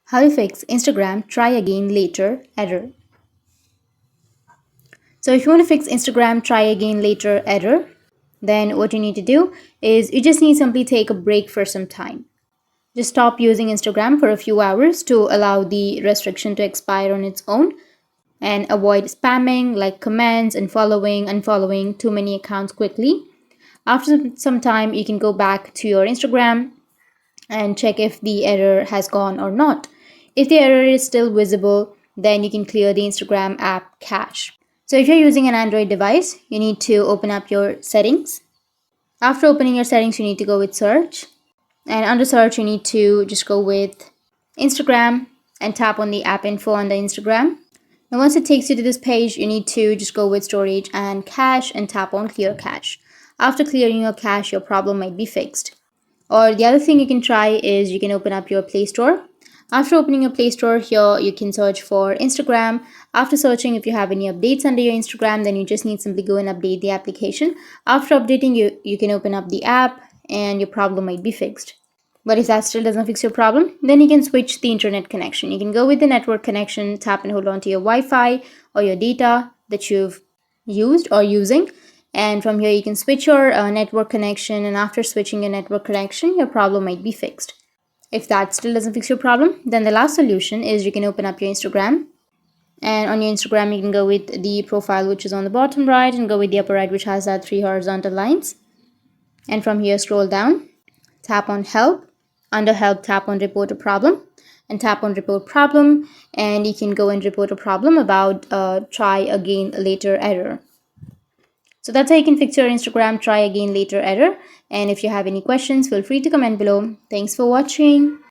How to fix Instagram try again later error. So if you want to fix Instagram try again later error, then what you need to do is you just need to simply take a break for some time. Just stop using Instagram for a few hours to allow the restriction to expire on its own and avoid spamming like comments and unfollowing too many accounts quickly. After some time, you can go back to your Instagram and check if the error has gone or not. If the error is still visible, then you can clear the Instagram app cache. So if you're using an Android device, you need to open up your settings. After opening your settings, you need to go with search. And under search, you need to just go with Instagram and tap on the app info under Instagram. Now once it takes you to this page, you need to just go with storage and cache and tap on clear cache. After clearing your cache, your problem might be fixed. Or the other thing you can try is you can open up your Play Store. After opening your Play Store here, you can search for Instagram. After searching, if you have any updates under your Instagram, then you just need to simply go and update the application. After updating, you can open up the app and your problem might be fixed. But if that still doesn't fix your problem, then you can switch the internet connection. You can go with the network connection, tap and hold on to your Wi-Fi or your data that you've used or using. And from here, you can switch your network connection. And after switching your network connection, your problem might be fixed. If that still doesn't fix your problem, then the last solution is you can open up your Instagram. And on your Instagram, you can go with the profile, which is on the bottom right, and go with the upper right, which has that 3 horizontal lines. And from here, scroll down, tap on help. Under help, tap on report a problem and tap on report problem. And you can go and report a problem about try again later error. So that's how you can fix your Instagram try again later error. And if you have any questions, feel free to comment below. Thanks for watching.